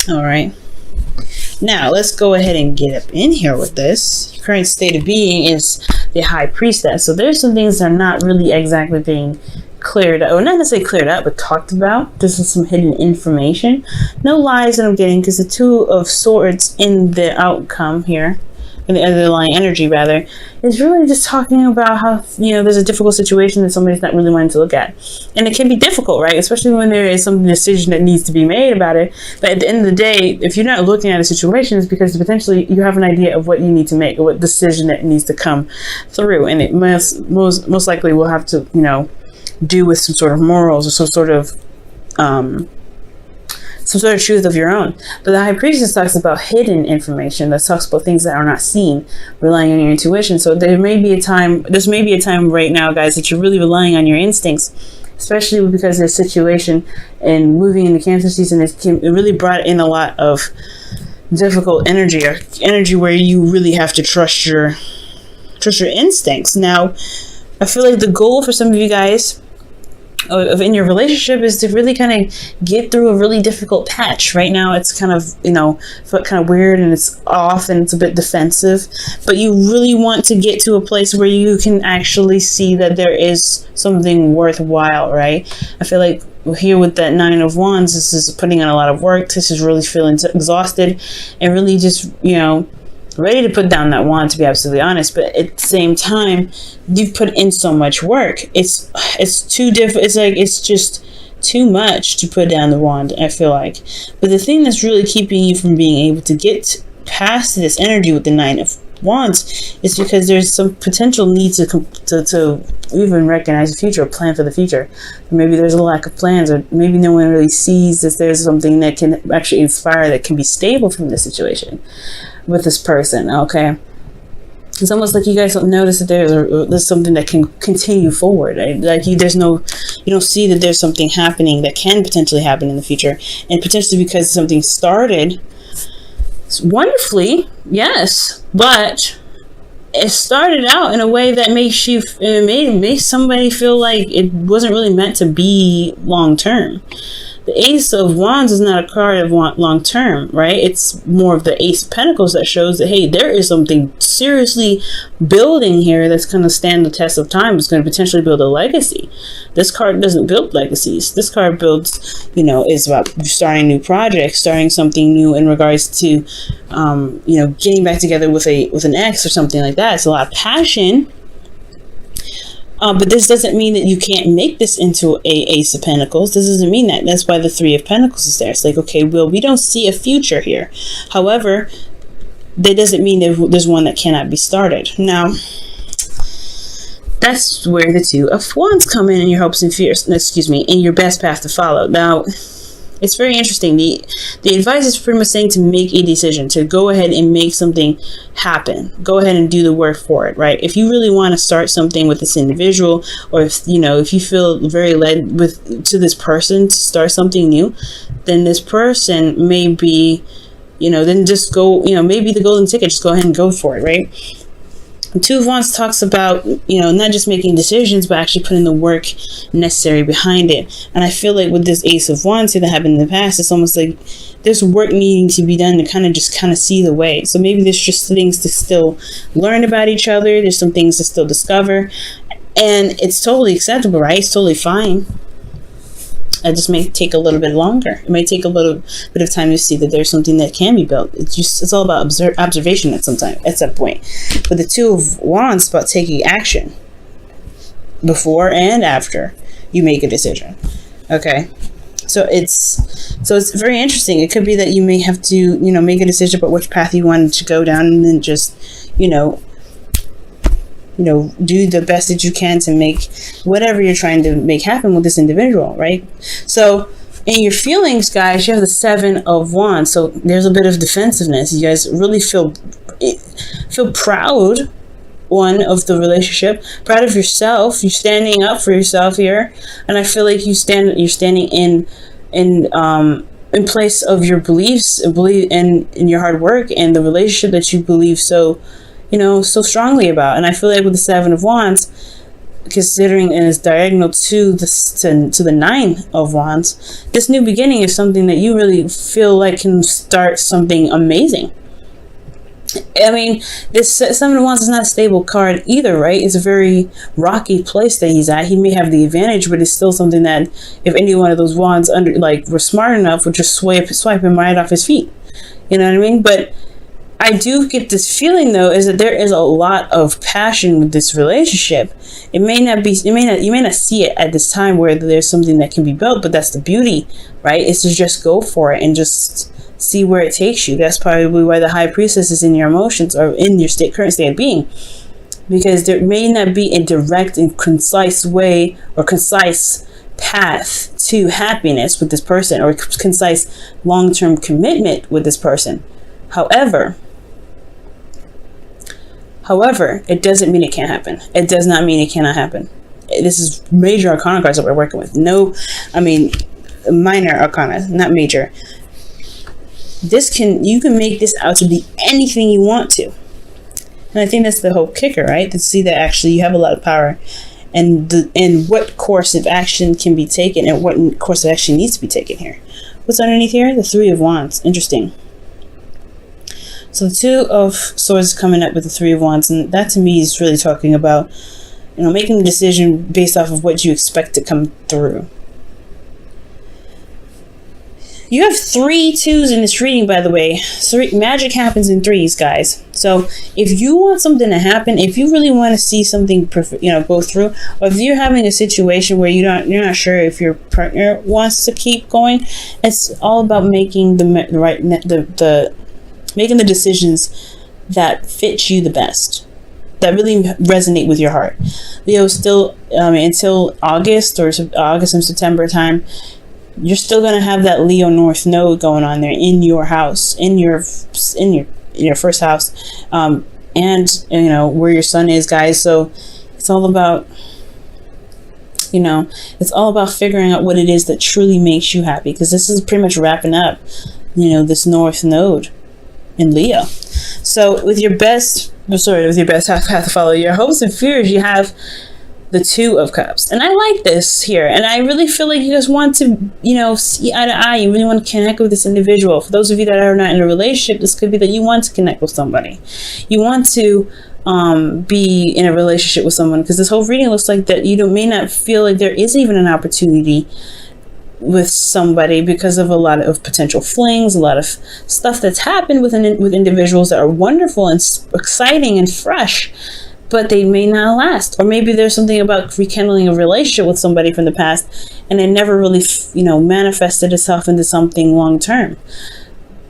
All right. Now, let's go ahead and get up in here with this. Your current state of being is the High Priestess. So there's some things that are not really exactly being cleared up, or not necessarily cleared up, but talked about. This is some hidden information. No lies that I'm getting, because the Two of Swords in the outcome here, in the underlying energy rather, is really just talking about how, there's a difficult situation that somebody's not really wanting to look at. And it can be difficult, right? Especially when there is some decision that needs to be made about it. But at the end of the day, if you're not looking at a situation, it's because potentially you have an idea of what you need to make, or what decision that needs to come through. And it most likely will have to, do with some sort of morals, or some sort of truth of your own. But the High Priestess talks about hidden information, that talks about things that are not seen, relying on your intuition. So this may be a time right now, guys, that you're really relying on your instincts, especially because there's situation and moving into Cancer season. It really brought in a lot of difficult energy, or energy where you really have to trust your instincts. Now, I feel like the goal for some of you guys in your relationship is to really kind of get through a really difficult patch. Right now it's kind of kind of weird, and it's off, and it's a bit defensive, but you really want to get to a place where you can actually see that there is something worthwhile, right? I feel like here with that Nine of Wands, this is putting in a lot of work. This is really feeling exhausted and really just ready to put down that wand, to be absolutely honest. But at the same time, you've put in so much work. It's too different. It's just too much to put down the wand, I feel like. But the thing that's really keeping you from being able to get past this energy with the Nine of Wands is because there's some potential need to even recognize the future, or plan for the future. Maybe there's a lack of plans, or maybe no one really sees that there's something that can actually inspire, that can be stable from this situation with this person. Okay, it's almost like you guys don't notice that there's something that can continue forward, right? Like you don't see that there's something happening that can potentially happen in the future, and potentially because something started wonderfully, yes, but it started out in a way that makes somebody feel like it wasn't really meant to be long term. The Ace of Wands is not a card of long term, right? It's more of the Ace of Pentacles that shows that, hey, there is something seriously building here that's going to stand the test of time. It's going to potentially build a legacy. This card doesn't build legacies. This card builds, is about starting new projects, starting something new in regards to, getting back together with an ex or something like that. It's a lot of passion. But this doesn't mean that you can't make this into a Ace of Pentacles. This doesn't mean that. That's why the Three of Pentacles is there. It's like, okay, well, we don't see a future here. However, that doesn't mean that there's one that cannot be started. Now, that's where the Two of Wands come in your hopes and fears. In your best path to follow. Now, it's very interesting. The advice is pretty much saying to make a decision, to go ahead and make something happen. Go ahead and do the work for it, right? If you really want to start something with this individual, or if you feel very led to this person to start something new, then this person may be, then just go, maybe the golden ticket, just go ahead and go for it, right? The Two of Wands talks about, not just making decisions, but actually putting the work necessary behind it. And I feel like with this Ace of Wands that happened in the past, it's almost like there's work needing to be done to kind of see the way. So maybe there's just things to still learn about each other. There's some things to still discover. And it's totally acceptable, right? It's totally fine. It just may take a little bit longer. It may take a little bit of time to see that there's something that can be built. It's all about observation at some point. But the Two of Wands is about taking action before and after you make a decision. Okay, so it's very interesting. It could be that you may have to make a decision about which path you want to go down, and then just do the best that you can to make whatever you're trying to make happen with this individual, right? So in your feelings, guys, you have the Seven of Wands. So there's a bit of defensiveness. You guys really feel proud, one, of the relationship, proud of yourself. You're standing up for yourself here. And I feel like you're standing in place of your beliefs, believe in your hard work and the relationship that you believe so strongly about. And I feel like with the Seven of Wands, considering and is diagonal to the Nine of Wands, this new beginning is something that you really feel like can start something amazing. I mean, this Seven of Wands is not a stable card either, right? It's a very rocky place that he's at. He may have the advantage, but it's still something that if any one of those wands were smart enough, would just swipe him right off his feet. You know what I mean? But I do get this feeling, though, is that there is a lot of passion with this relationship. You may not see it at this time where there's something that can be built, but that's the beauty, right? Is to just go for it and just see where it takes you. That's probably why the High Priestess is in your emotions or in your current state of being, because there may not be a direct and concise way or concise path to happiness with this person or concise long-term commitment with this person. However, it doesn't mean it can't happen. It does not mean it cannot happen. This is major arcana cards that we're working with. Minor arcana, not major. You can make this out to be anything you want to. And I think that's the whole kicker, right? To see that actually you have a lot of power and what course of action can be taken and what course of action needs to be taken here. What's underneath here? The Three of Wands. Interesting. So the Two of Swords is coming up with the Three of Wands, and that to me is really talking about, making a decision based off of what you expect to come through. You have 3 2s in this reading, by the way. Magic happens in threes, guys. So if you want something to happen, if you really want to see something go through, or if you're having a situation where you're not sure if your partner wants to keep going, it's all about making making the decisions that fit you the best, that really resonate with your heart. Leo, still until August and September time, you're still going to have that Leo North node going on there in your house, in your first house, and where your sun is, guys. So it's all about figuring out what it is that truly makes you happy, because this is pretty much wrapping up this North node in Leo. So with your best path to follow your hopes and fears, you have the Two of Cups. And I like this here. And I really feel like you guys want to, see eye to eye. You really want to connect with this individual. For those of you that are not in a relationship, this could be that you want to connect with somebody. You want to be in a relationship with someone, because this whole reading looks like that you may not feel like there is even an opportunity with somebody because of a lot of potential flings, a lot of stuff that's happened with individuals that are wonderful and exciting and fresh, but they may not last. Or maybe there's something about rekindling a relationship with somebody from the past and it never really manifested itself into something long term.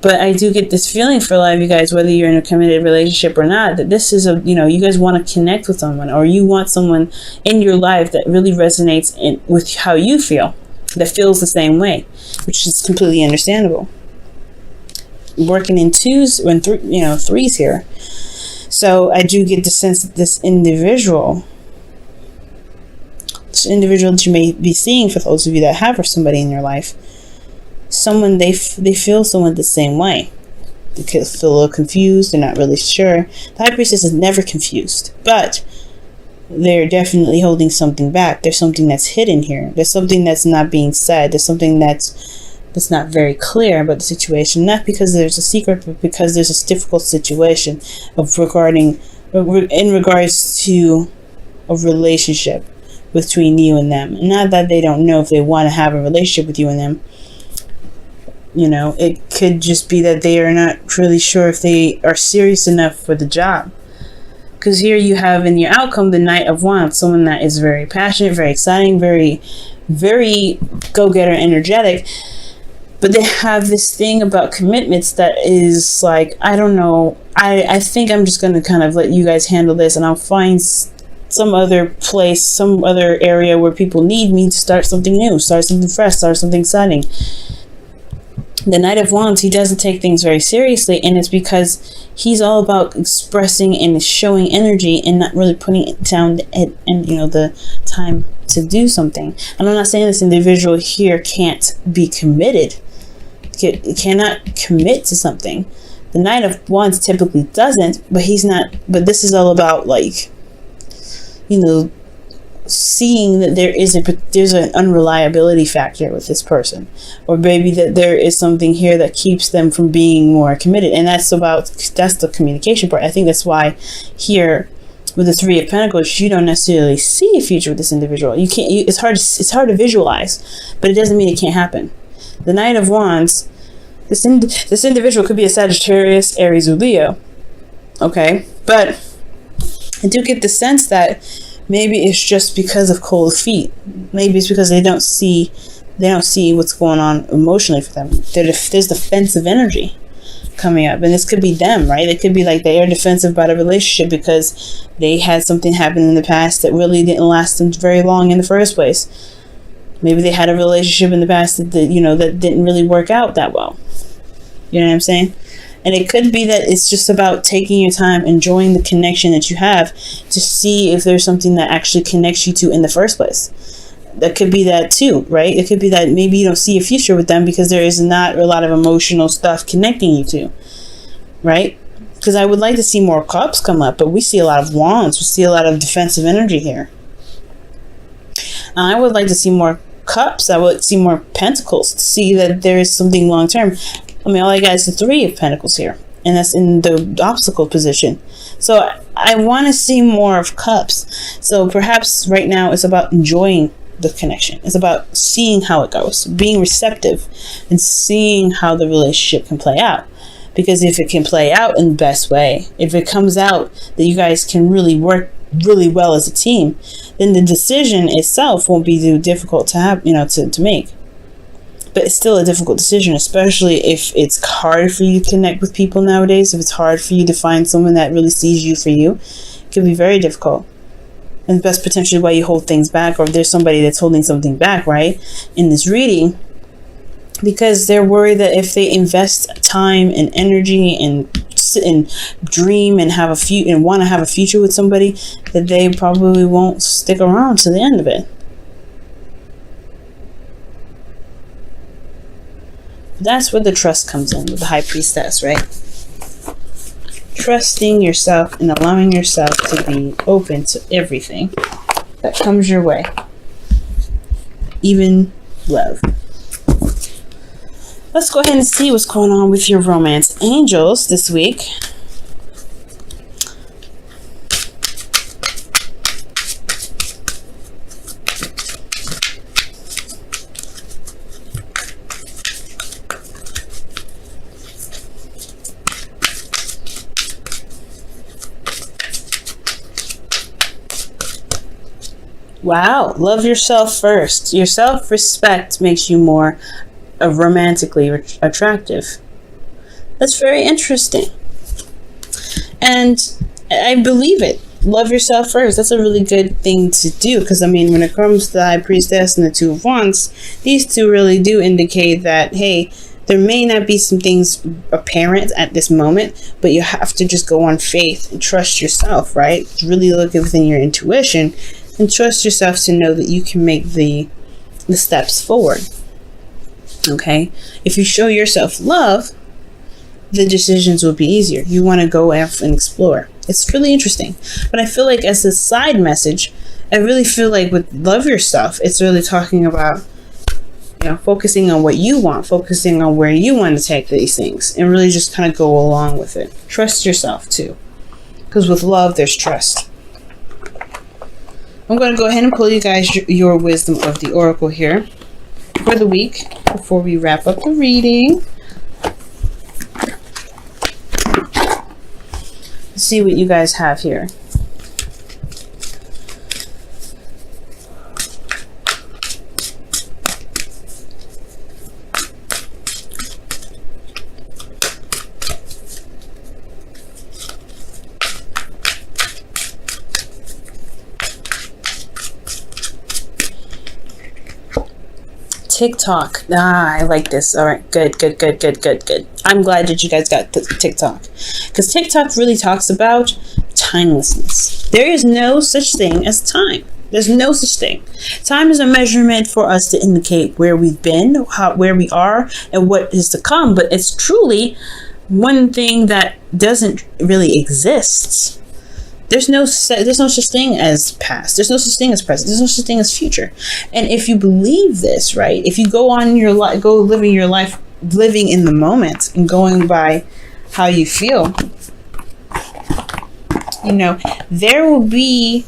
But I do get this feeling for a lot of you guys, whether you're in a committed relationship or not, that this is you guys want to connect with someone, or you want someone in your life that really resonates with how you feel, that feels the same way, which is completely understandable. Working in twos and threes here. So I do get the sense that this individual that you may be seeing, for those of you that have somebody in your life, someone they feel someone the same way. They could feel a little confused. They're not really sure. The High Priestess is never confused, but they're definitely holding something back. There's something that's hidden here. There's something that's not being said. There's something that's not very clear about the situation. Not because there's a secret, but because there's a difficult situation in regards to a relationship between you and them. Not that they don't know if they want to have a relationship with you and them. It could just be that they are not really sure if they are serious enough for the job. Because here you have in your outcome the Knight of Wands, someone that is very passionate, very exciting, very, very go-getter, energetic. But they have this thing about commitments that is like, I don't know. I think I'm just going to kind of let you guys handle this, and I'll find some other place, some other area where people need me to start something new, start something fresh, start something exciting. The Knight of Wands, he doesn't take things very seriously, and it's because he's all about expressing and showing energy and not really putting it down and the time to do something. And I'm not saying this individual here can't be committed, cannot commit to something. The Knight of Wands typically doesn't, but he's not. But this is all about seeing that there's an unreliability factor with this person, or maybe that there is something here that keeps them from being more committed. And that's the communication part. I think that's why here with the Three of Pentacles, you don't necessarily see a future with this individual. It's hard to visualize, but it doesn't mean it can't happen. The Knight of Wands, this individual could be a Sagittarius, Aries, or Leo. Okay, but I do get the sense that maybe it's just because of cold feet. Maybe it's because they don't see what's going on emotionally for them. There's defensive energy coming up, and this could be them, right? It could be like they are defensive about a relationship because they had something happen in the past that really didn't last them very long in the first place. Maybe they had a relationship in the past that didn't really work out that well. You know what I'm saying? And it could be that it's just about taking your time, enjoying the connection that you have to see if there's something that actually connects you to in the first place. That could be that too, right? It could be that maybe you don't see a future with them because there is not a lot of emotional stuff connecting you to, right? Because I would like to see more cups come up, but we see a lot of wands. We see a lot of defensive energy here. I would like to see more cups. I would see more pentacles to see that there is something long term. I mean, all I got is the Three of Pentacles here, and that's in the obstacle position. So I want to see more of cups. So perhaps right now it's about enjoying the connection. It's about seeing how it goes, being receptive, and seeing how the relationship can play out. Because if it can play out in the best way, if it comes out that you guys can really work really well as a team, then the decision itself won't be too difficult to have, to make. But it's still a difficult decision, especially if it's hard for you to connect with people nowadays. If it's hard for you to find someone that really sees you for you, it can be very difficult. And that's potentially why you hold things back, or if there's somebody that's holding something back, right, in this reading, because they're worried that if they invest time and energy and sit and dream and want to have a future with somebody, that they probably won't stick around to the end of it. That's where the trust comes in with the High Priestess, right? Trusting yourself and allowing yourself to be open to everything that comes your way. Even love. Let's go ahead and see what's going on with your romance angels this week. Wow, love yourself first. Your self-respect makes you more romantically attractive. That's very interesting. And I believe it. Love yourself first. That's a really good thing to do, because I mean, when it comes to the High Priestess and the Two of Wands, these two really do indicate that, hey, there may not be some things apparent at this moment, but you have to just go on faith and trust yourself, right? Really look within your intuition and trust yourself to know that you can make the steps forward. Okay? If you show yourself love, the decisions will be easier. You want to go out and explore. It's really interesting. But I feel like as a side message, I really feel like with love yourself, it's really talking about, focusing on what you want, focusing on where you want to take these things, and really just kind of go along with it. Trust yourself too. Because with love, there's trust. I'm going to go ahead and pull you guys your wisdom of the oracle here for the week before we wrap up the reading. Let's see what you guys have here. TikTok. I like this. All right, good. I'm glad that you guys got TikTok, because TikTok really talks about timelessness. There is no such thing as time. There's no such thing. Time is a measurement for us to indicate where we've been, where we are, and what is to come. But it's truly one thing that doesn't really exist. There's no such thing as past. There's no such thing as present. There's no such thing as future. And if you believe this, right? If you go on your life, go living your life, living in the moment and going by how you feel, you know, it'll be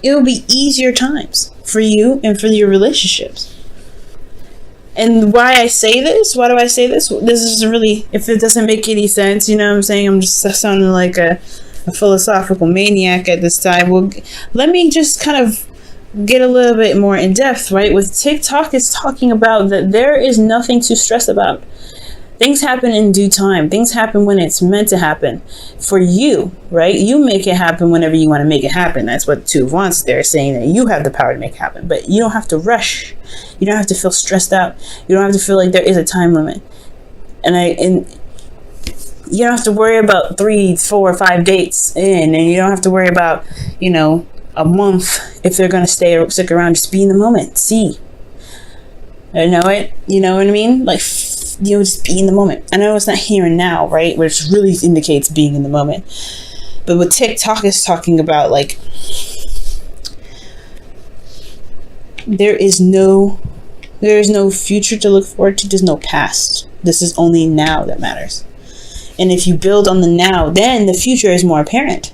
easier times for you and for your relationships. And why I say this? Why do I say this? This is really, if it doesn't make any sense, you know what I'm saying? I'm just sounding like a philosophical maniac at this time. Well, let me just kind of get a little bit more in depth, right? With TikTok, it's talking about that there is nothing to stress about. Things happen in due time. Things happen when it's meant to happen for you, right? You make it happen whenever you want to make it happen. That's what Two of Wands, they're saying that you have the power to make it happen, but you don't have to rush. You don't have to feel stressed out. You don't have to feel like there is a time limit. And you don't have to worry about 3, 4, 5 dates in, and you don't have to worry about, you know, a month if they're going to stick around. Just be in the moment. See. I know it. You know what I mean? Like, you know, just be in the moment. I know it's not here and now, right? Which really indicates being in the moment. But what TikTok is talking about, like, there is no future to look forward to. There's no past. This is only now that matters. And if you build on the now, then the future is more apparent,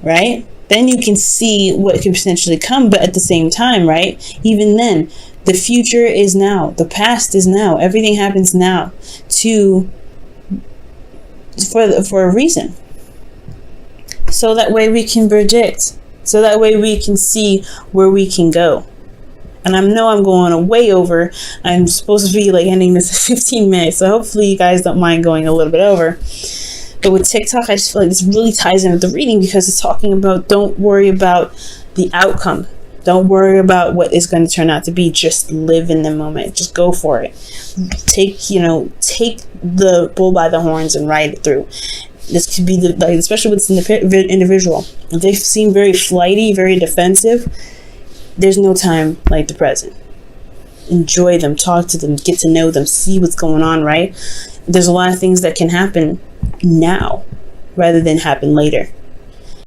right? Then you can see what could potentially come. But at the same time, right, even then, the future is now. The past is now. Everything happens now for a reason. So that way we can predict. So that way we can see where we can go. And I know I'm going way over. I'm supposed to be like ending this at 15 minutes. So hopefully you guys don't mind going a little bit over. But with TikTok, I just feel like this really ties in with the reading, because it's talking about don't worry about the outcome. Don't worry about what is going to turn out to be. Just live in the moment. Just go for it. Take the bull by the horns and ride it through. This could be especially with this individual. If they seem very flighty, very defensive, there's no time like the present. Enjoy them, talk to them, get to know them, see what's going on, right? There's a lot of things that can happen now rather than happen later.